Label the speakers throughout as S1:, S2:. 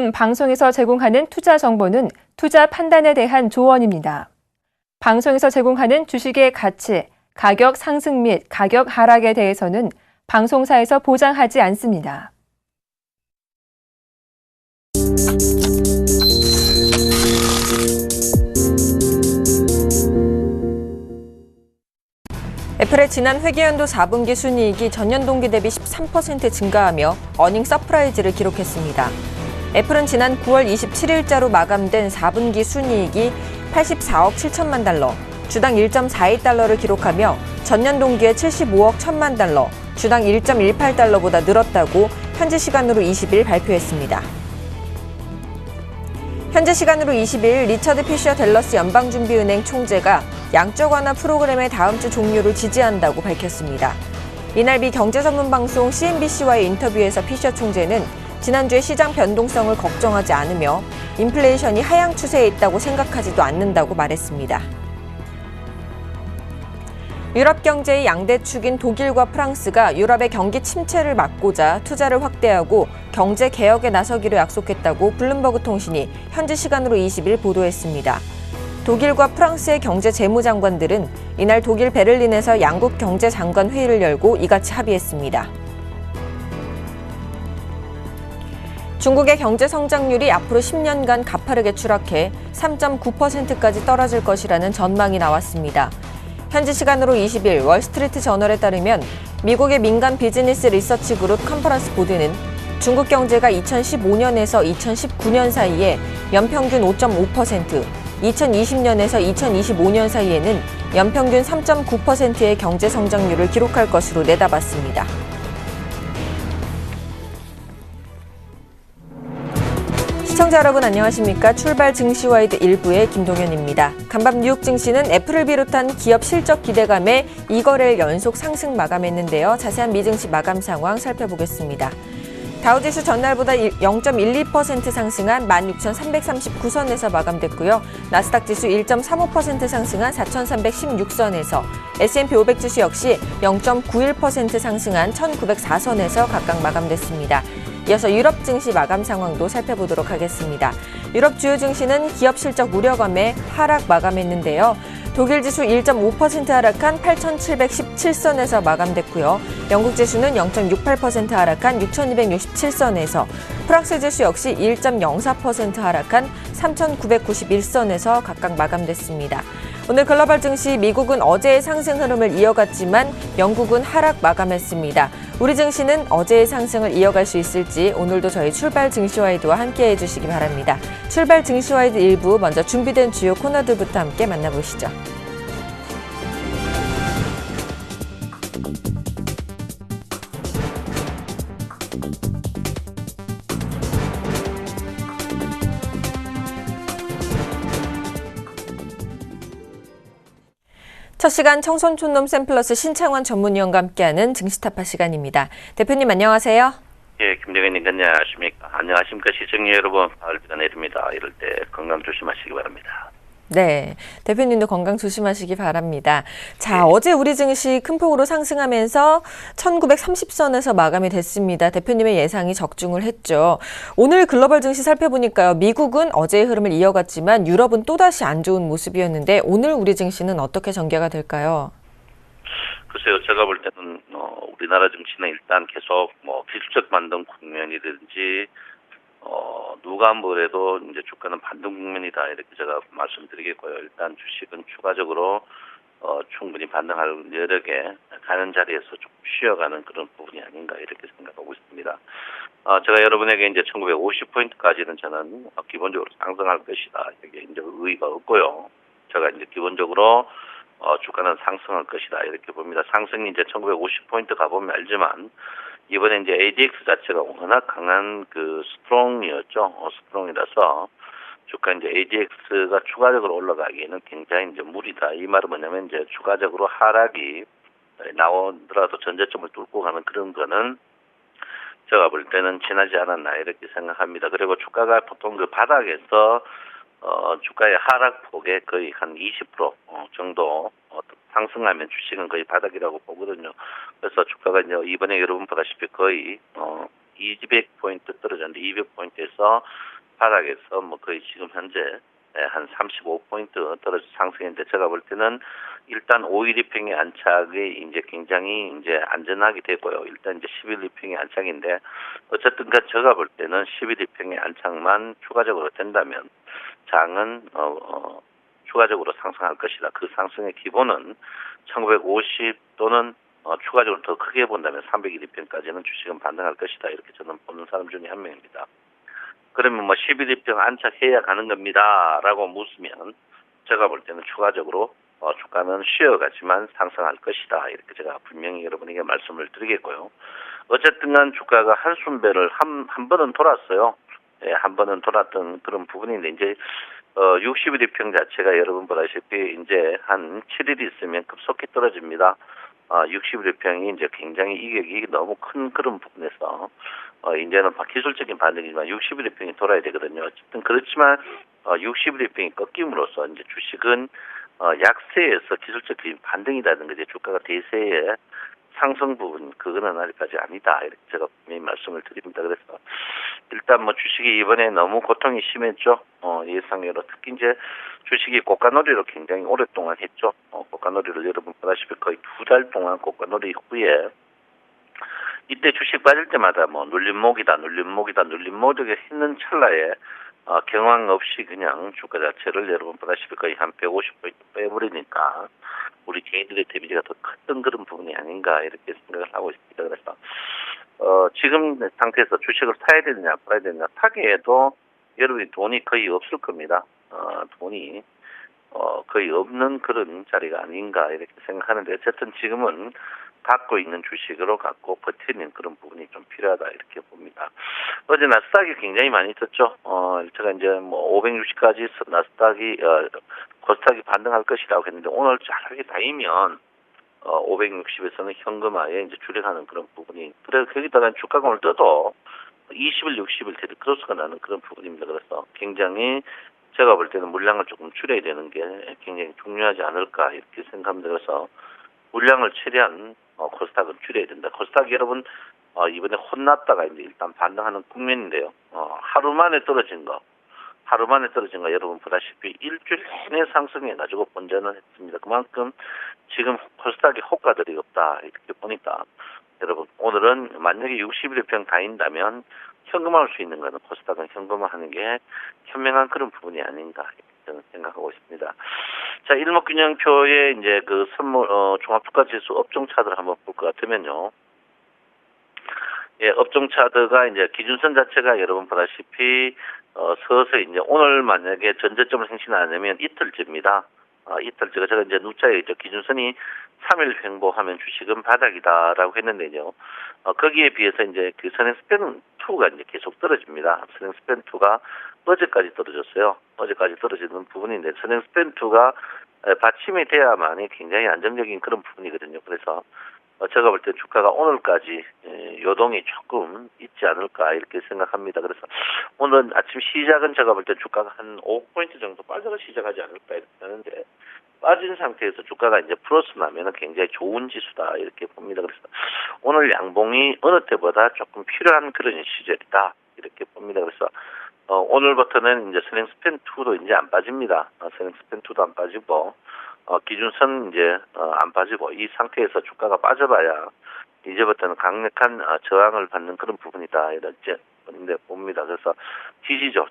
S1: 기존 방송에서 제공하는 투자 정보는 투자 판단에 대한 조언입니다. 방송에서 제공하는 주식의 가치, 가격 상승 및 가격 하락에 대해서는 방송사에서 보장하지 않습니다. 애플의 지난 회계연도 4분기 순이익이 전년 동기 대비 13% 증가하며 어닝 서프라이즈를 기록했습니다. 애플은 지난 9월 27일자로 마감된 4분기 순이익이 84억 7천만 달러, 주당 1.42달러를 기록하며 전년 동기에 75억 1천만 달러, 주당 1.18달러보다 늘었다고 현지 시간으로 20일 발표했습니다. 현지 시간으로 20일 리처드 피셔 댈러스 연방준비은행 총재가 양적 완화 프로그램의 다음 주 종료를 지지한다고 밝혔습니다. 이날 미 경제전문방송 CNBC와의 인터뷰에서 피셔 총재는 지난주에 시장 변동성을 걱정하지 않으며 인플레이션이 하향 추세에 있다고 생각하지도 않는다고 말했습니다. 유럽 경제의 양대 축인 독일과 프랑스가 유럽의 경기 침체를 막고자 투자를 확대하고 경제 개혁에 나서기로 약속했다고 블룸버그 통신이 현지 시간으로 20일 보도했습니다. 독일과 프랑스의 경제 재무장관들은 이날 독일 베를린에서 양국 경제장관 회의를 열고 이같이 합의했습니다. 중국의 경제 성장률이 앞으로 10년간 가파르게 추락해 3.9%까지 떨어질 것이라는 전망이 나왔습니다. 현지 시간으로 20일 월스트리트 저널에 따르면 미국의 민간 비즈니스 리서치 그룹 컨퍼런스 보드는 중국 경제가 2015년에서 2019년 사이에 연평균 5.5%, 2020년에서 2025년 사이에는 연평균 3.9%의 경제 성장률을 기록할 것으로 내다봤습니다. 시청자 여러분 안녕하십니까? 출발 증시와이드 1부의 김동현입니다. 간밤 뉴욕 증시는 애플을 비롯한 기업 실적 기대감에 2거래일 연속 상승 마감했는데요. 자세한 미증시 마감 상황 살펴보겠습니다. 다우지수 전날보다 0.12% 상승한 16,339선에서 마감됐고요. 나스닥 지수 1.35% 상승한 4,316선에서, S&P 500 지수 역시 0.91% 상승한 1,904선에서 각각 마감됐습니다. 이어서 유럽 증시 마감 상황도 살펴보도록 하겠습니다. 유럽 주요 증시는 기업 실적 우려감에 하락 마감했는데요. 독일 지수 1.5% 하락한 8,717선에서 마감됐고요. 영국 지수는 0.68% 하락한 6,267선에서, 프랑스 지수 역시 1.04% 하락한 3,991선에서 각각 마감됐습니다. 오늘 글로벌 증시 미국은 어제의 상승 흐름을 이어갔지만 영국은 하락 마감했습니다. 우리 증시는 어제의 상승을 이어갈 수 있을지 오늘도 저희 출발 증시와이드와 함께해 주시기 바랍니다. 출발 증시와이드 1부 먼저 준비된 주요 코너들부터 함께 만나보시죠. 첫 시간 청손촌놈 샘플러스 신창원 전문위원과 함께하는 증시타파 시간입니다. 대표님 안녕하세요.
S2: 예, 김정현님 안녕하십니까? 안녕하십니까? 시청자 여러분, 가을비가 내립니다. 이럴 때 건강 조심하시기 바랍니다.
S1: 네, 대표님도 건강 조심하시기 바랍니다. 자, 어제 우리 증시 큰 폭으로 상승하면서 1930선에서 마감이 됐습니다. 대표님의 예상이 적중을 했죠. 오늘 글로벌 증시 살펴보니까요. 미국은 어제의 흐름을 이어갔지만 유럽은 또다시 안 좋은 모습이었는데 오늘 우리 증시는 어떻게 전개가 될까요?
S2: 글쎄요, 제가 볼 때는 우리나라 증시는 일단 계속 기술적 반등 국면이든지 누가 뭐래도 이제 주가는 반등 국면이다 이렇게 제가 말씀드리겠고요. 일단 주식은 추가적으로 충분히 반등할 여력에 가는 자리에서 좀 쉬어가는 그런 부분이 아닌가 이렇게 생각하고 있습니다. 제가 여러분에게 이제 1950포인트까지는 저는 기본적으로 상승할 것이다. 이게 이제 의의가 없고요. 제가 이제 기본적으로 주가는 상승할 것이다 이렇게 봅니다. 상승이 이제 1950포인트 가보면 알지만 이번에 이제 ADX 자체가 워낙 강한 스트롱이었죠. 스트롱이라서 주가 이제 ADX가 추가적으로 올라가기에는 굉장히 이제 무리다. 이 말은 뭐냐면 이제 추가적으로 하락이 나오더라도 전저점을 뚫고 가는 그런 거는 제가 볼 때는 지나지 않았나 이렇게 생각합니다. 그리고 주가가 보통 그 바닥에서 주가의 하락폭의 거의 한 20% 정도 상승하면 주식은 거의 바닥이라고 보거든요. 그래서 주가가 이제 이번에 여러분 보다시피 거의 200포인트 떨어졌는데 200포인트에서 바닥에서 뭐 거의 지금 현재 한 35포인트 떨어져 상승했는데 제가 볼 때는 일단 5일 이평의 안착이 이제 굉장히 이제 안전하게 되고요. 일단 이제 10일 이평의 안착인데 어쨌든 제가 볼 때는 10일 이평의 안착만 추가적으로 된다면 장은 추가적으로 상승할 것이다. 그 상승의 기본은 1950 또는 추가적으로 더 크게 본다면 300일 이평까지는 주식은 반등할 것이다. 이렇게 저는 보는 사람 중에 한 명입니다. 그러면 뭐 10일 이평 안착해야 가는 겁니다. 라고 묻으면 제가 볼 때는 추가적으로 주가는 쉬어가지만 상승할 것이다. 이렇게 제가 분명히 여러분에게 말씀을 드리겠고요. 어쨌든 간 주가가 한숨배를 한 번은 돌았어요. 예, 한 번은 돌았던 그런 부분인데 이제 60일 이평 자체가 여러분 보다시피 이제 한 7일 있으면 급속히 떨어집니다. 60일 이평이 이제 굉장히 이격이 너무 큰 그런 부분에서 이제는 기술적인 반등이지만 60일 이평이 돌아야 되거든요. 어쨌든 그렇지만 60일 이평이 꺾임으로써 이제 주식은 약세에서 기술적인 반등이라든가 이제 주가가 대세의 상승 부분 그거는 아직까지 아니다 이렇게 제가 분명히 말씀을 드립니다. 그래서 일단 뭐 주식이 이번에 너무 고통이 심했죠. 예상외로 특히 이제 주식이 고가놀이로 굉장히 오랫동안 했죠. 고가놀이를 여러분 보다시피 거의 2달 동안 고가놀이 후에 이때 주식 빠질 때마다 뭐 눌림목이다 했는 찰나에 경황 없이 그냥 주가 자체를 여러분 보다시피 거의 한 150포인트 빼버리니까 우리 개인들의 데미지가 더 컸던 그런 부분이 아닌가 이렇게 생각을 하고 있습니다. 그래서 지금 상태에서 주식을 사야 되느냐 팔아야 되느냐 사기에도 여러분이 돈이 거의 없을 겁니다. 돈이 거의 없는 그런 자리가 아닌가 이렇게 생각하는데 어쨌든 지금은 갖고 있는 주식으로 갖고 버티는 그런 부분이 좀 필요하다 이렇게 봅니다. 어제 나스닥이 굉장히 많이 떴죠. 제가 이제 뭐 560까지 나스닥이 코스닥이 반등할 것이라고 했는데 오늘 잘하게 다이면 560에서는 현금화에 이제 주력하는 그런 부분이 그래서 거기다가 주가가 오늘 떠도 20일, 60일 대리 크로스가 나는 그런 부분입니다. 그래서 굉장히 제가 볼 때는 물량을 조금 줄여야 되는 게 굉장히 중요하지 않을까 이렇게 생각합니다. 그래서 물량을 최대한 코스닥은 줄여야 된다. 코스닥 여러분 이번에 혼났다가 이제 일단 반등하는 국면인데요. 하루 만에 떨어진 거 여러분 보다시피 일주일 내내 상승해가지고 본전을 했습니다. 그만큼 지금 코스닥에 호가들이 없다 이렇게 보니까 여러분 오늘은 만약에 60일 평 다닌다면 현금화할 수 있는 거는 코스닥은 현금화하는 게 현명한 그런 부분이 아닌가 저는 생각하고 있습니다. 자, 일목균형표의 이제 그 선물 종합주가지수 업종 차트를 한번 볼 것 같으면요. 예, 업종 차트가 이제 기준선 자체가 여러분 보다시피 서서히 이제 오늘 만약에 전저점을 생신하려면 이틀째입니다. 이틀째가 제가 이제 누차에 있죠. 기준선이 3일 횡보하면 주식은 바닥이다라고 했는데요. 거기에 비해서 이제 그 선행스팬 2가 이제 계속 떨어집니다. 선행스팬 2가 어제까지 떨어졌어요. 어제까지 떨어지는 부분인데 선행스팬 2가 받침이 돼야만이 굉장히 안정적인 그런 부분이거든요. 그래서 제가 볼 때 주가가 오늘까지 요동이 조금 있지 않을까 이렇게 생각합니다. 그래서 오늘 아침 시작은 제가 볼 때 주가가 한 5포인트 정도 빠져서 시작하지 않을까 이렇게 하는데 빠진 상태에서 주가가 이제 플러스 나면은 굉장히 좋은 지수다 이렇게 봅니다. 그래서 오늘 양봉이 어느 때보다 조금 필요한 그런 시절이다 이렇게 봅니다. 그래서 오늘부터는 이제 선행스팬 2도 이제 안 빠집니다. 선행스팬 2도 안 빠지고 기준선 이제 안 빠지고 이 상태에서 주가가 빠져봐야 이제부터는 강력한 저항을 받는 그런 부분이다 이렇게 봅니다. 그래서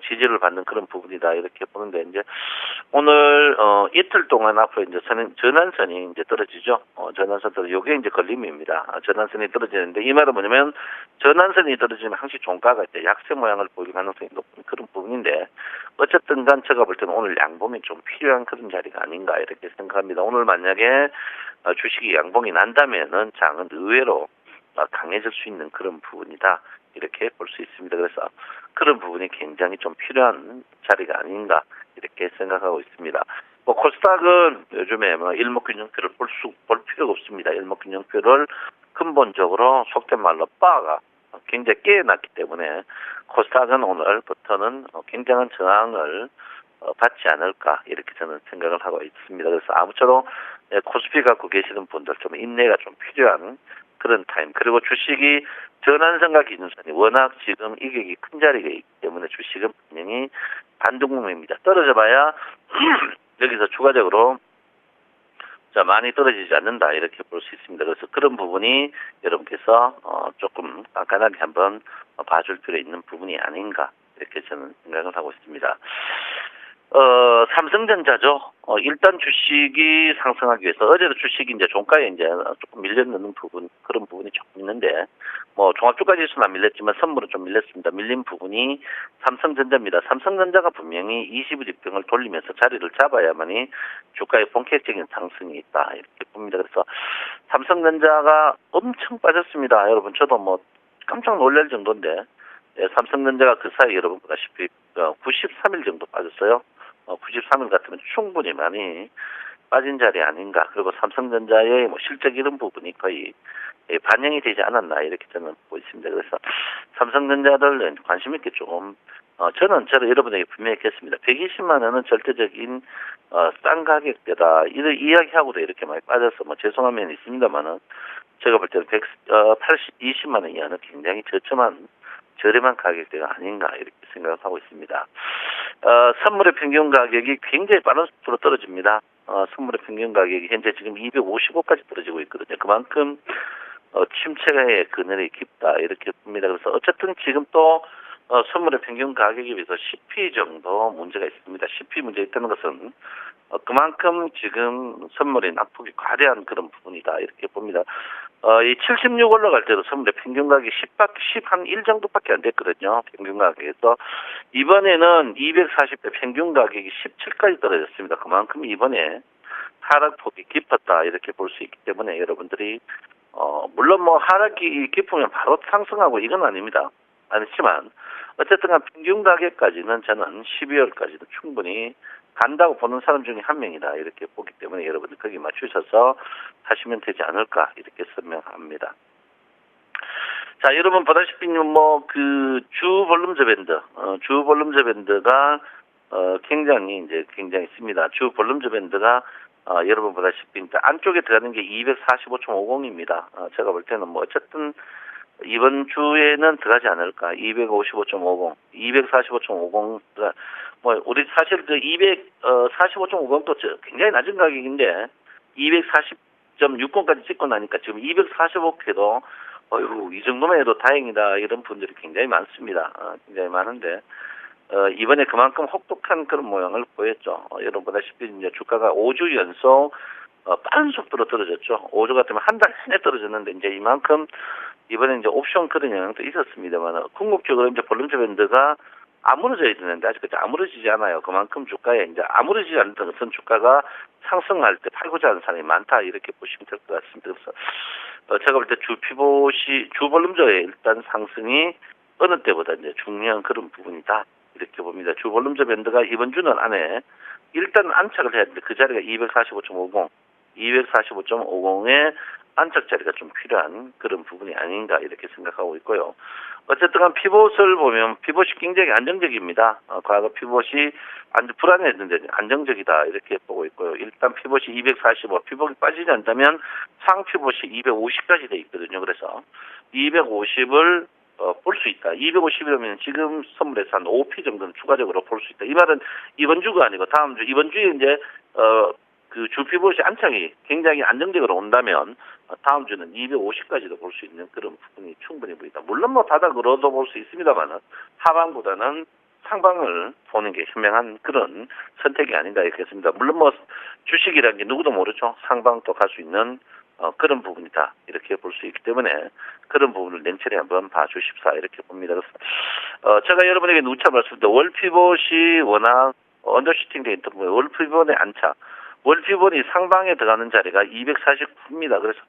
S2: 지지를 받는 그런 부분이다 이렇게 보는데 이제 오늘 이틀 동안 앞으로 이제 전환선이 이제 떨어지죠. 전환선 떨어 요게 이제 걸림입니다. 전환선이 떨어지는데 이 말은 뭐냐면 전환선이 떨어지면 항시 종가가 이제 약세 모양을 보일 가능성이 높은 그런 부분인데 어쨌든 간 제가 볼 때는 오늘 양봉이 좀 필요한 그런 자리가 아닌가 이렇게 생각합니다. 오늘 만약에 주식이 양봉이 난다면은 장은 의외로 강해질 수 있는 그런 부분이다. 이렇게 볼 수 있습니다. 그래서 그런 부분이 굉장히 좀 필요한 자리가 아닌가 이렇게 생각하고 있습니다. 뭐 코스닥은 요즘에 뭐 일목균형표를 볼 필요가 없습니다. 일목균형표를 근본적으로 속된 말로 바가 굉장히 깨어났기 때문에 코스닥은 오늘부터는 굉장한 저항을 받지 않을까 이렇게 저는 생각을 하고 있습니다. 그래서 아무쪼록 코스피 갖고 계시는 분들 좀 인내가 좀 필요한 그런 타임. 그리고 주식이 전환선과 기준선이 워낙 지금 이격이 큰 자리가 있기 때문에 주식은 분명히 반등국면입니다. 떨어져 봐야 여기서 추가적으로 자, 많이 떨어지지 않는다 이렇게 볼 수 있습니다. 그래서 그런 부분이 여러분께서 조금 깐깐하게 한번 봐줄 필요 있는 부분이 아닌가 이렇게 저는 생각을 하고 있습니다. 삼성전자죠. 일단 주식이 상승하기 위해서 어제도 주식이 이제 종가에 이제 조금 밀려드는 부분 그런 부분이 조금 있는데 뭐 종합주가지수는 안 밀렸지만 선물은 좀 밀렸습니다. 밀린 부분이 삼성전자입니다. 삼성전자가 분명히 20일 입병을 돌리면서 자리를 잡아야만이 주가의 본격적인 상승이 있다 이렇게 봅니다. 그래서 삼성전자가 엄청 빠졌습니다. 여러분 저도 뭐 깜짝 놀랄 정도인데 삼성전자가 그 사이 여러분 보다시피 93일 정도 빠졌어요. 93일 같으면 충분히 많이 빠진 자리 아닌가. 그리고 삼성전자의 뭐 실적 이런 부분이 거의 반영이 되지 않았나 이렇게 저는 보고 있습니다. 그래서 삼성전자를 관심 있게 좀 저는 여러분에게 분명히 했겠습니다. 120만 원은 절대적인 싼 가격대다. 이런 이야기하고도 이렇게 많이 빠져서 뭐 죄송한 면이 있습니다만은 제가 볼 때는 20만 원 이하는 굉장히 저렴한 가격대가 아닌가 이렇게 생각을 하고 있습니다. 선물의 평균 가격이 굉장히 빠른 속도로 떨어집니다. 선물의 평균 가격이 현재 지금 255까지 떨어지고 있거든요. 그만큼 침체의 그늘이 깊다 이렇게 봅니다. 그래서 어쨌든 지금 또 선물의 평균 가격에 비해서 10p 정도 문제가 있습니다. 10p 문제 있다는 것은 그만큼 지금 선물의 낙폭이 과대한 그런 부분이다 이렇게 봅니다. 이 76 올라갈 때도 선물의 평균 가격이 10한1 정도밖에 안 됐거든요. 평균 가격에서 이번에는 240대 평균 가격이 17까지 떨어졌습니다. 그만큼 이번에 하락폭이 깊었다 이렇게 볼 수 있기 때문에 여러분들이 물론 뭐 하락이 깊으면 바로 상승하고 이건 아닙니다. 아니지만 어쨌든 평균 가격까지는 저는 12월까지도 충분히 간다고 보는 사람 중에 한 명이다 이렇게 보기 때문에 여러분들 거기 맞추셔서 하시면 되지 않을까 이렇게 설명합니다. 자, 여러분 보다시피 뭐 그 주 볼륨저 밴드가 굉장히 있습니다. 주 볼륨저 밴드가 여러분 보다시피 안쪽에 들어가는 게 245.50입니다. 제가 볼 때는 뭐 어쨌든 이번 주에는 들어가지 않을까. 245.50, 245.50가 뭐 우리 사실 그 245.50도 굉장히 낮은 가격인데 240.60까지 찍고 나니까 지금 245개도 이 정도만 해도 다행이다 이런 분들이 굉장히 많습니다. 굉장히 많은데 이번에 그만큼 혹독한 그런 모양을 보였죠. 여러분 보다시피 이제 주가가 5주 연속 빠른 속도로 떨어졌죠. 5주 같으면 한 달 내내 떨어졌는데 이제 이만큼 이번에 이제 옵션 그런 영향도 있었습니다만 궁극적으로 이제 볼륨저 밴드가 아무러져야 되는데 아직까지 아무러지지 않아요. 그만큼 주가에 이제 아무러지지 않는 것은 주가가 상승할 때 팔고자 하는 사람이 많다 이렇게 보시면 될 것 같습니다. 그래서 제가 볼 때 주 볼륨저의 일단 상승이 어느 때보다 이제 중요한 그런 부분이다 이렇게 봅니다. 주 볼륨저 밴드가 이번 주는 안에 일단 안착을 해야 되는데 그 자리가 245.50, 245.50의 안착 자리가 좀 필요한 그런 부분이 아닌가 이렇게 생각하고 있고요. 어쨌든 피봇을 보면 피봇이 굉장히 안정적입니다. 과거 피봇이 불안했는데 안정적이다 이렇게 보고 있고요. 일단 피봇이 245, 피봇이 빠지지 않다면 상 피봇이 250까지 돼 있거든요. 그래서 250을 볼 수 있다. 250이라면 지금 선물에서 한 5p 정도는 추가적으로 볼 수 있다. 이 말은 이번 주가 아니고 다음 주, 이번 주에 이제 그 주 피봇이 안착이 굉장히 안정적으로 온다면 다음 주는 250까지도 볼 수 있는 그런 부분이 충분히 보인다. 물론 뭐 바닥으로도 볼 수 있습니다만은 하방보다는 상방을 보는 게 현명한 그런 선택이 아닌가 이렇겠습니다. 물론 뭐 주식이라는 게 누구도 모르죠. 상방도 갈 수 있는 그런 부분이다 이렇게 볼 수 있기 때문에 그런 부분을 냉철히 한번 봐주십사 이렇게 봅니다. 그래서 제가 여러분에게 누차 말씀드렸는데 월피봇이 워낙 언더슈팅 돼 있던 거예요. 월피봇의 안착. 월피봇이 상방에 들어가는 자리가 249입니다. 그래서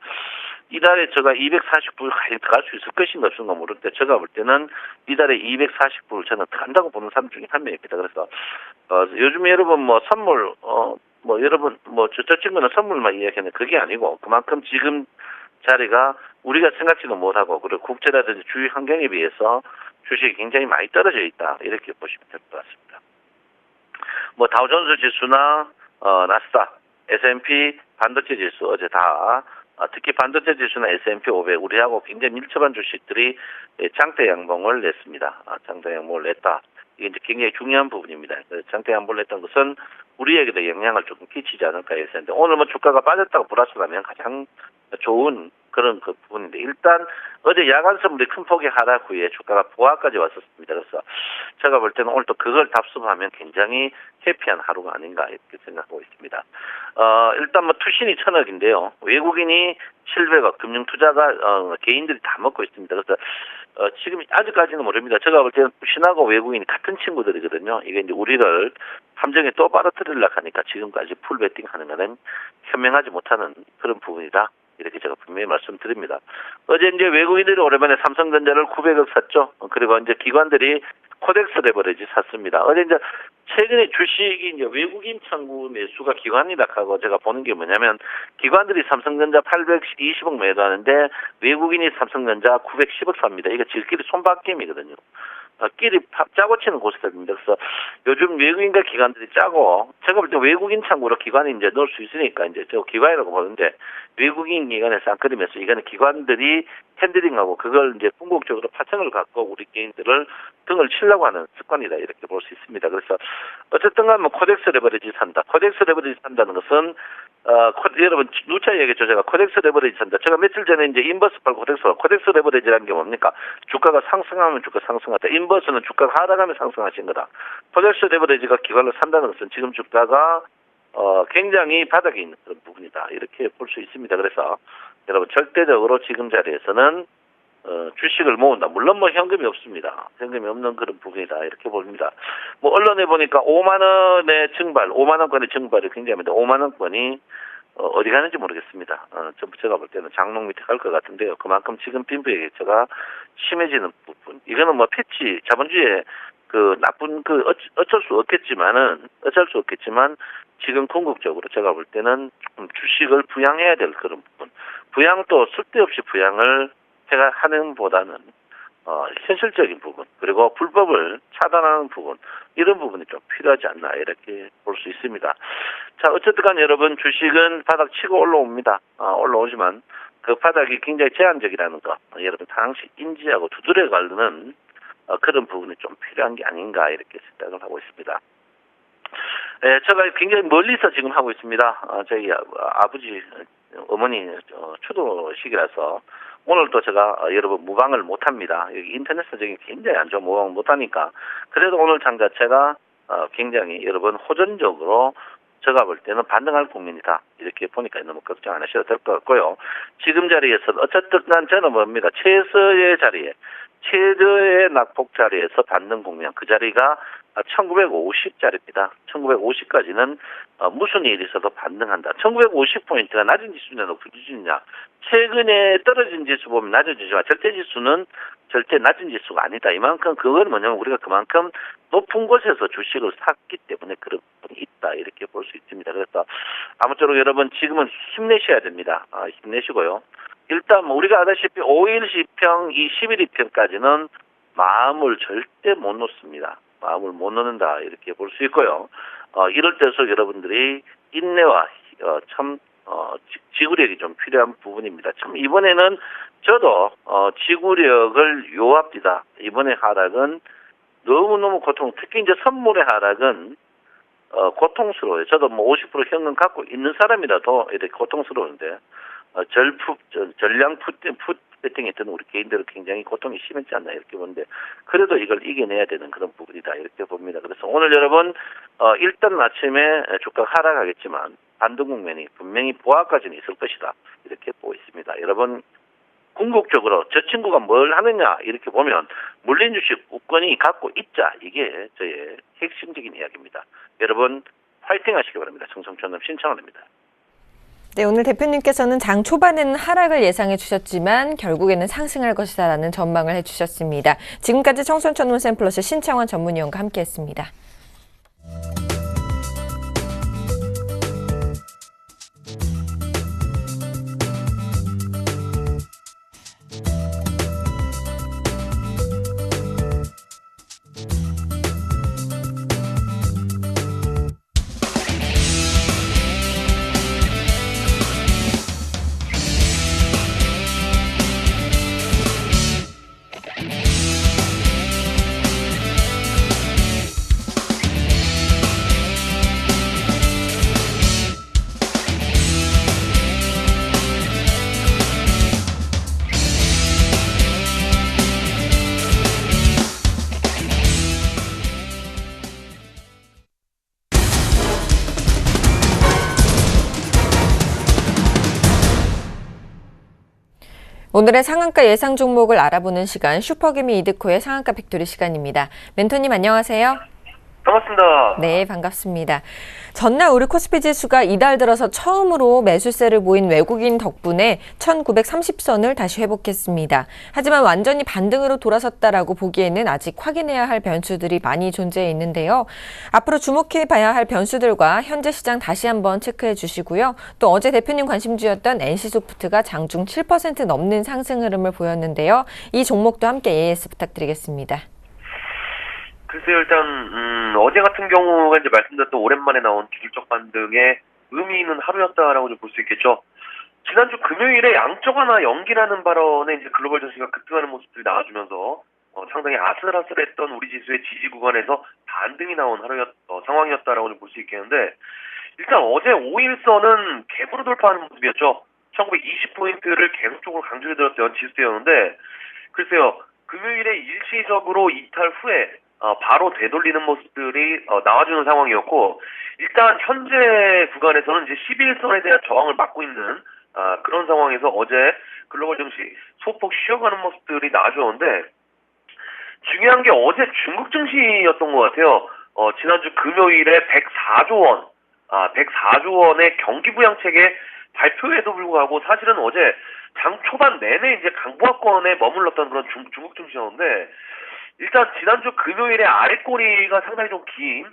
S2: 이달에 제가 249를 들어갈 수 있을 것인가 없을까 모르는데 제가 볼 때는 이달에 249를 저는 들어간다고 보는 사람 중에 한 명입니다. 그래서 요즘 여러분 뭐 선물 뭐 여러분 뭐 저 친구는 선물만 이야기하는 그게 아니고 그만큼 지금 자리가 우리가 생각지도 못하고 그리고 국제라든지 주위 환경에 비해서 주식이 굉장히 많이 떨어져 있다 이렇게 보시면 될 것 같습니다. 뭐 다우존스 지수나 나스닥, S&P 반도체 지수 어제 다 특히 반도체 지수나 S&P 500 우리하고 굉장히 밀접한 주식들이 장대 양봉을 냈습니다. 장대 양봉을 냈다. 이게 이제 굉장히 중요한 부분입니다. 장대 양봉을 냈던 것은 우리에게도 영향을 조금 끼치지 않을까 했었는데 오늘 뭐 주가가 빠졌다고 플러스라면 가장 좋은 그런 그 부분인데 일단 어제 야간 선물이 큰 폭의 하락 후에 주가가 보합까지 왔었습니다. 그래서 제가 볼 때는 오늘 또 그걸 답습하면 굉장히 해피한 하루가 아닌가 이렇게 생각하고 있습니다. 일단 뭐 투신이 1,000억인데요. 외국인이 700억, 금융투자가 개인들이 다 먹고 있습니다. 그래서 지금 아직까지는 모릅니다. 제가 볼 때는 투신하고 외국인이 같은 친구들이거든요. 이게 이제 우리를 함정에 또 빨아들이려고 하니까 지금까지 풀베팅 하는 거는 현명하지 못하는 그런 부분이다. 이렇게 제가 분명히 말씀드립니다. 어제 이제 외국인들이 오랜만에 삼성전자를 900억 샀죠. 그리고 이제 기관들이 코덱스 레버리지 샀습니다. 어제 이제 최근에 주식이 이제 외국인 청구 매수가 기관이라 하고 제가 보는 게 뭐냐면 기관들이 삼성전자 820억 매도하는데 외국인이 삼성전자 910억 삽니다. 이거 지들끼리 손바뀜이거든요. 끼리 짜고 치는 고스톱입니다. 그래서 요즘 외국인과 기관들이 짜고 제가 볼 때 외국인 창구로 기관이 이제 넣을 수 있으니까 이제 저 기관이라고 보는데 외국인 기관에 쌍끌이면서 이거는 기관들이 핸들링하고 그걸 이제 궁극적으로 파생을 갖고 우리 개인들을 등을 치려고 하는 습관이다 이렇게 볼 수 있습니다. 그래서 어쨌든 간 뭐 코덱스 레버리지 산다. 코덱스 레버리지 산다는 것은 여러분 누차 얘기했죠. 제가 코덱스 레버리지 산다. 제가 며칠 전에 이제 인버스 팔고 코덱스 레버리지라는 게 뭡니까? 주가가 상승하면 주가 상승하다. 인버스는 주가가 하락하면 상승하신 거다. 코덱스 레버리지가 기관을 산다는 것은 지금 주가가 굉장히 바닥에 있는 그런 부분이다. 이렇게 볼 수 있습니다. 그래서 여러분 절대적으로 지금 자리에서는 주식을 모은다. 물론 뭐 현금이 없습니다. 현금이 없는 그런 부분이다. 이렇게 봅니다. 뭐 언론에 보니까 5만 원의 증발, 5만 원권의 증발이 굉장합니다. 5만 원권이 어디 가는지 모르겠습니다. 제가 볼 때는 장롱 밑에 갈 것 같은데요. 그만큼 지금 빈부의 격차가 심해지는 부분. 이거는 뭐 패치 자본주의의 그 나쁜 그 어쩔 수 없겠지만 지금 궁극적으로 제가 볼 때는 좀 주식을 부양해야 될 그런 부분. 부양도 쓸데없이 부양을 제가 하는 보다는 현실적인 부분 그리고 불법을 차단하는 부분 이런 부분이 좀 필요하지 않나 이렇게 볼 수 있습니다. 자 어쨌든 간 여러분 주식은 바닥 치고 올라옵니다. 올라오지만 그 바닥이 굉장히 제한적이라는 거 여러분 항상 인지하고 두드려 가는 그런 부분이 좀 필요한 게 아닌가 이렇게 생각을 하고 있습니다. 제가 굉장히 멀리서 지금 하고 있습니다. 저희 아버지 어머니 추도식이라서 오늘 또 제가 여러분 무방을 못합니다. 여기 인터넷상적인 굉장히 안 좋은 무방을 못하니까 그래도 오늘 장 자체가 굉장히 여러분 호전적으로 제가 볼 때는 반등할 국면이다. 이렇게 보니까 너무 걱정 안 하셔도 될 것 같고요. 지금 자리에서 어쨌든 난 저는 뭡니다. 최저의 낙폭 자리에서 받는 국면 그 자리가 1950짜리입니다. 1950까지는 무슨 일이 있어도 반등한다. 1950포인트가 낮은 지수냐 높은 지수냐. 최근에 떨어진 지수 보면 낮은 지수가 절대 지수는 절대 낮은 지수가 아니다. 이만큼 그건 뭐냐면 우리가 그만큼 높은 곳에서 주식을 샀기 때문에 그런 부분이 있다. 이렇게 볼 수 있습니다. 그래서 아무쪼록 여러분 지금은 힘내셔야 됩니다. 힘내시고요. 일단 뭐 우리가 아다시피 5일 시평, 21일 평까지는 마음을 절대 못 놓습니다. 마음을 못 놓는다 이렇게 볼 수 있고요. 이럴 때서 여러분들이 인내와 참 지구력이 좀 필요한 부분입니다. 참 이번에는 저도 지구력을 요합니다. 이번에 하락은 너무너무 특히 이제 선물의 하락은 고통스러워요. 저도 뭐 50% 현금 갖고 있는 사람이라도 이렇게 고통스러운데 전량 풋배팅에 있던 우리 개인들은 굉장히 고통이 심했지 않나 이렇게 보는데 그래도 이걸 이겨내야 되는 그런 부분이다 이렇게 봅니다. 그래서 오늘 여러분 일단 아침에 주가 하락하겠지만 반등 국면이 분명히 보합까지는 있을 것이다 이렇게 보고 있습니다. 여러분 궁극적으로 저 친구가 뭘 하느냐 이렇게 보면 물린 주식 국권이 갖고 있자 이게 저의 핵심적인 이야기입니다. 여러분 파이팅 하시기 바랍니다. 성성천님 신청합니다.
S1: 네, 오늘 대표님께서는 장 초반에는 하락을 예상해 주셨지만 결국에는 상승할 것이다라는 전망을 해주셨습니다. 지금까지 청손천문센플러스 신창원 전문위원과 함께했습니다. 오늘의 상한가 예상 종목을 알아보는 시간 슈퍼개미 이드코의 상한가 팩토리 시간입니다. 멘토님 안녕하세요.
S3: 반갑습니다.
S1: 네, 반갑습니다. 전날 우리 코스피 지수가 이달 들어서 처음으로 매수세를 보인 외국인 덕분에 1930선을 다시 회복했습니다. 하지만 완전히 반등으로 돌아섰다라고 보기에는 아직 확인해야 할 변수들이 많이 존재해 있는데요. 앞으로 주목해 봐야 할 변수들과 현재 시장 다시 한번 체크해 주시고요. 또 어제 대표님 관심주였던 NC소프트가 장중 7% 넘는 상승 흐름을 보였는데요. 이 종목도 함께 AS 부탁드리겠습니다.
S3: 글쎄요, 일단 어제 같은 경우가 이제 말씀드렸던 오랜만에 나온 기술적 반등의 의미 있는 하루였다라고 좀 볼 수 있겠죠. 지난주 금요일에 양적완화 연기라는 발언에 이제 글로벌 증시가 급등하는 모습들이 나와주면서 상당히 아슬아슬했던 우리 지수의 지지 구간에서 반등이 나온 상황이었다라고 좀 볼 수 있겠는데, 일단 어제 5일선은 갭으로 돌파하는 모습이었죠. 1920포인트를 계속적으로 강조해 드렸던 지수대였는데, 글쎄요, 금요일에 일시적으로 이탈 후에 바로 되돌리는 모습들이 나와주는 상황이었고, 일단 현재 구간에서는 이제 11선에 대한 저항을 막고 있는 그런 상황에서 어제 글로벌 증시 소폭 쉬어가는 모습들이 나와주었는데, 중요한 게 어제 중국 증시였던 것 같아요. 지난주 금요일에 104조 원, 104조 원의 경기부양책의 발표에도 불구하고 사실은 어제 장 초반 내내 이제 강보합권에 머물렀던 그런 중국 증시였는데, 일단 지난주 금요일에 아랫꼬리가 상당히 좀 긴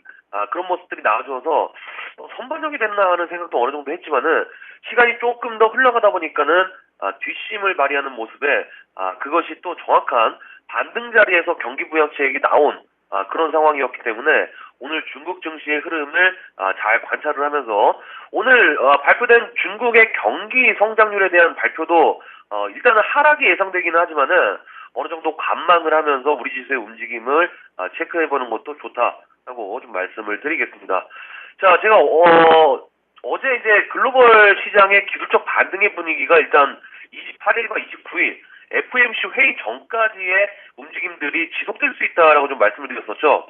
S3: 그런 모습들이 나와줘서 선반영이 됐나 하는 생각도 어느 정도 했지만은, 시간이 조금 더 흘러가다 보니까는 뒷심을 발휘하는 모습에 그것이 또 정확한 반등 자리에서 경기부양책이 나온 그런 상황이었기 때문에 오늘 중국 증시의 흐름을 잘 관찰을 하면서, 오늘 발표된 중국의 경기 성장률에 대한 발표도 일단은 하락이 예상되기는 하지만은 어느 정도 관망을 하면서 우리 지수의 움직임을 체크해보는 것도 좋다라고 좀 말씀을 드리겠습니다. 자, 제가 어제 이제 글로벌 시장의 기술적 반등의 분위기가 일단 28일과 29일 FOMC 회의 전까지의 움직임들이 지속될 수 있다라고 좀 말씀을 드렸었죠.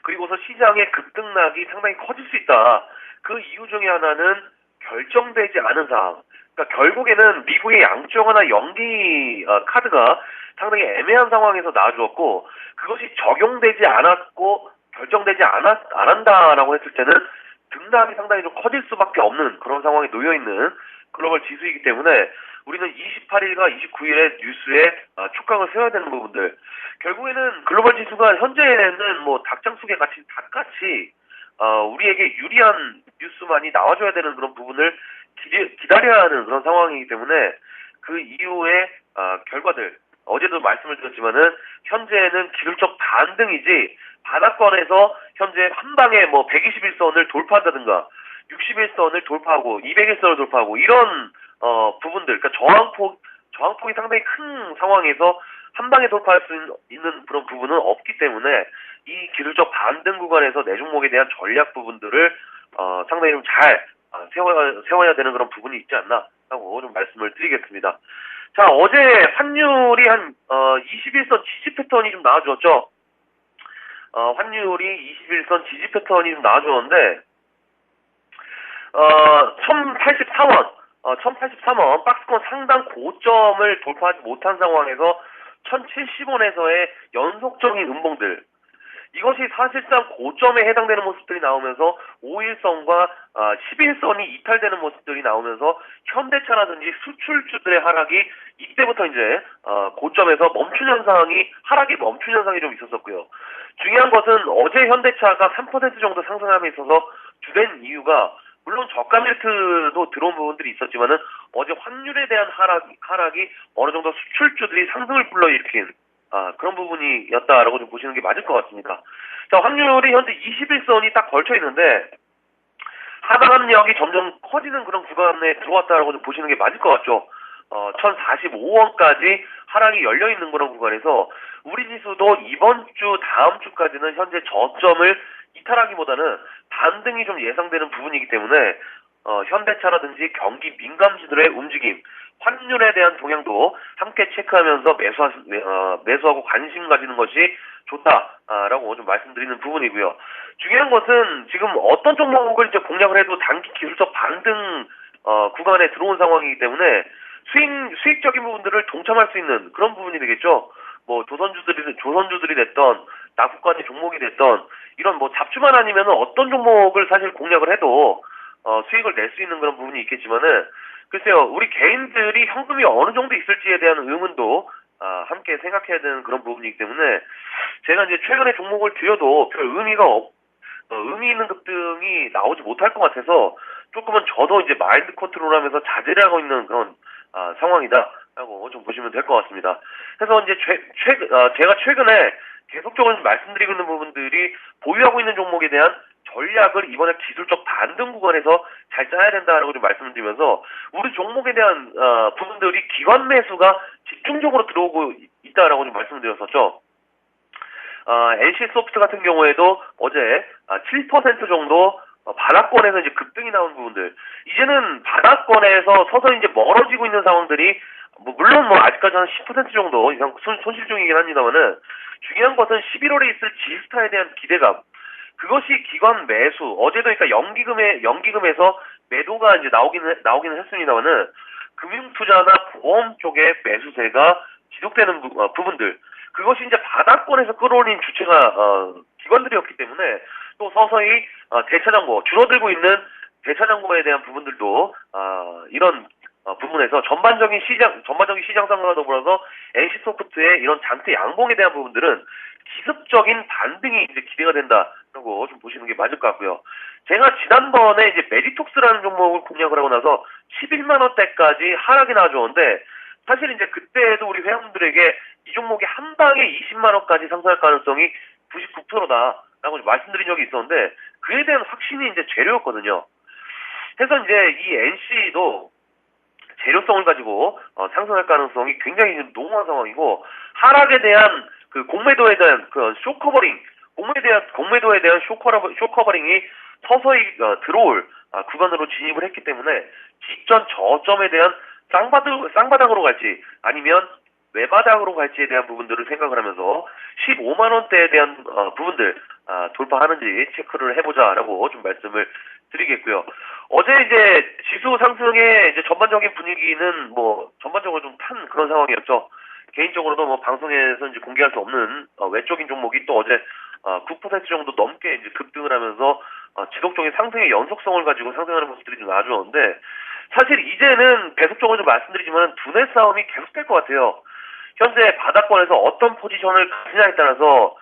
S3: 그리고서 시장의 급등락이 상당히 커질 수 있다. 그 이유 중에 하나는 결정되지 않은 상황. 그러니까 결국에는 미국의 양적완화 연기 카드가 상당히 애매한 상황에서 나와주었고, 그것이 적용되지 않았고 결정되지 않았다라고 했을 때는 등락이 상당히 좀 커질 수밖에 없는 그런 상황에 놓여있는 글로벌 지수이기 때문에 우리는 28일과 29일에 뉴스에 촉각을 세워야 되는 부분들, 결국에는 글로벌 지수가 현재는 뭐 닭장 속에 갇힌 닭같이 우리에게 유리한 뉴스만이 나와줘야 되는 그런 부분을 기다려야 하는 그런 상황이기 때문에 그 이후의 결과들, 어제도 말씀을 드렸지만은 현재는 기술적 반등이지 바닥권에서 현재 한 방에 뭐 121선을 돌파한다든가 61선을 돌파하고 201선을 돌파하고 이런 부분들, 그러니까 저항폭이 상당히 큰 상황에서 한 방에 돌파할 수 있는 그런 부분은 없기 때문에 이 기술적 반등 구간에서 내 종목에 대한 전략 부분들을 상당히 좀 잘 세워야 되는 그런 부분이 있지 않나라고 좀 말씀을 드리겠습니다. 자, 어제 환율이 한 21선 지지 패턴이 좀 나와주었죠. 환율이 21선 지지 패턴이 좀 나와주었는데 1083원 1083원 박스권 상당 고점을 돌파하지 못한 상황에서 1070원에서의 연속적인 음봉들, 이것이 사실상 고점에 해당되는 모습들이 나오면서 5일선과 11선이 이탈되는 모습들이 나오면서 현대차라든지 수출주들의 하락이 이때부터 이제 고점에서 하락이 멈춘 현상이 좀 있었었고요. 중요한 것은 어제 현대차가 3% 정도 상승함에 있어서 주된 이유가, 물론 저가 멜트도 들어온 부분들이 있었지만은 어제 환율에 대한 하락이 어느 정도 수출주들이 상승을 불러일으킨 그런 부분이었다라고 좀 보시는 게 맞을 것 같습니다. 자, 확률이 현재 21선이 딱 걸쳐 있는데 하방 압력이 점점 커지는 그런 구간에 들어왔다라고 좀 보시는 게 맞을 것 같죠. 1045원까지 하락이 열려 있는 그런 구간에서 우리 지수도 이번 주 다음 주까지는 현재 저점을 이탈하기보다는 반등이 좀 예상되는 부분이기 때문에 현대차라든지 경기 민감주들의 움직임, 환율에 대한 동향도 함께 체크하면서 매수하고 관심 가지는 것이 좋다라고 좀 말씀드리는 부분이고요. 중요한 것은 지금 어떤 종목을 이제 공략을 해도 단기 기술적 반등 구간에 들어온 상황이기 때문에 수익적인 부분들을 동참할 수 있는 그런 부분이 되겠죠. 뭐 조선주들이 됐던 낙후관의 종목이 됐던 이런 뭐 잡주만 아니면 어떤 종목을 사실 공략을 해도 수익을 낼 수 있는 그런 부분이 있겠지만은 글쎄요, 우리 개인들이 현금이 어느 정도 있을지에 대한 의문도 함께 생각해야 되는 그런 부분이기 때문에 제가 이제 최근에 종목을 들여도 별 의미 있는 급등이 나오지 못할 것 같아서 조금은 저도 이제 마인드 컨트롤하면서 자제를 하고 있는 그런 상황이다라고 좀 보시면 될 것 같습니다. 그래서 이제 제가 최근에 계속적으로 말씀드리고 있는 부분들이 보유하고 있는 종목에 대한 전략을 이번에 기술적 반등 구간에서 잘 짜야 된다라고 좀 말씀을 드리면서 우리 종목에 대한 부분들이 기관 매수가 집중적으로 들어오고 있다라고 좀 말씀을 드렸었죠. NC소프트 같은 경우에도 어제 7% 정도 바닥권에서 이제 급등이 나온 부분들, 이제는 바닥권에서 서서히 이제 멀어지고 있는 상황들이 물론 아직까지는 10% 정도 이상 손실 중이긴 합니다만은 중요한 것은 11월에 있을 지스타에 대한 기대감, 그것이 기관 매수, 어제도 그러니까 연기금에서 매도가 이제 나오기는 했습니다만은 금융투자나 보험 쪽의 매수세가 지속되는 부분들, 그것이 이제 바닥권에서 끌어올린 주체가 기관들이었기 때문에 또 서서히 대차장고, 줄어들고 있는 대차장고에 대한 부분들도 이런 부분에서 전반적인 시장 상황과 더불어서 NC소프트의 이런 장대 양봉에 대한 부분들은 기습적인 반등이 이제 기대가 된다라고 좀 보시는 게 맞을 것 같고요. 제가 지난번에 이제 메디톡스라는 종목을 공략을 하고 나서 11만 원대까지 하락이 나와줬는데 사실 이제 그때도 우리 회원들에게 이 종목이 한 방에 20만 원까지 상승할 가능성이 99%다라고 말씀드린 적이 있었는데 그에 대한 확신이 이제 재료였거든요. 그래서 이제 이 NC도 재료성을 가지고 상승할 가능성이 굉장히 농후한 상황이고, 하락에 대한 그 공매도에 대한 그 쇼커버링, 공매도에 대한 쇼커버링이 서서히 들어올 구간으로 진입을 했기 때문에 직전 저점에 대한 쌍바닥으로 갈지 아니면 외바닥으로 갈지에 대한 부분들을 생각을 하면서 15만 원대에 대한 부분들 돌파하는지 체크를 해보자라고 좀 말씀을 드리겠고요. 어제 이제 지수 상승의 이제 전반적인 분위기는 전반적으로 좀 탄 그런 상황이었죠. 개인적으로도 방송에서 이제 공개할 수 없는 외적인 종목이 또 어제 9% 정도 넘게 이제 급등을 하면서 지속적인 상승의 연속성을 가지고 상승하는 모습들이 좀 나와주었는데, 사실 이제는 계속적으로 좀 말씀드리지만 두뇌 싸움이 계속될 것 같아요. 현재 바닥권에서 어떤 포지션을 가지냐에 따라서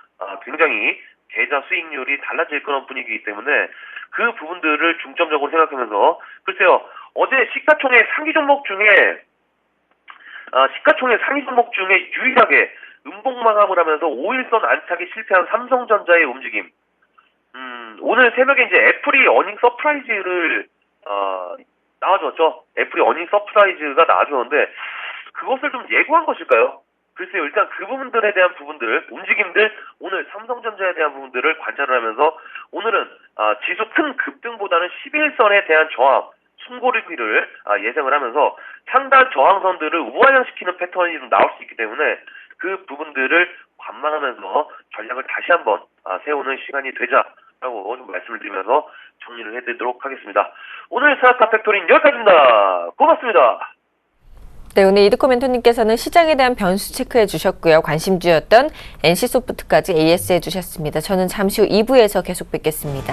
S3: 굉장히 계좌 수익률이 달라질 그런 분위기이기 때문에 그 부분들을 중점적으로 생각하면서, 글쎄요, 어제 시가총액 상위 종목 중에 유일하게 음봉 마감을 하면서 5일선 안착이 실패한 삼성전자의 움직임. 오늘 새벽에 이제 애플이 어닝 서프라이즈를 나와줬죠. 애플이 어닝 서프라이즈가 나와줬는데 그것을 좀 예고한 것일까요? 글쎄요, 일단 그 부분들에 대한 움직임들, 오늘 삼성전자에 대한 부분들을 관찰을 하면서 오늘은 지수 큰 급등보다는 11선에 대한 저항, 숨고르기를 예상을 하면서 상단 저항선들을 우하향시키는 패턴이 좀 나올 수 있기 때문에 그 부분들을 관망하면서 전략을 다시 한번 세우는 시간이 되자라고 좀 말씀을 드리면서 정리를 해드리도록 하겠습니다. 오늘 스타트업 팩토리는 여기까지입니다. 고맙습니다.
S1: 네, 오늘 이드코 멘토님께서는 시장에 대한 변수 체크해 주셨고요. 관심주였던 NC소프트까지 AS 해 주셨습니다. 저는 잠시 후 2부에서 계속 뵙겠습니다.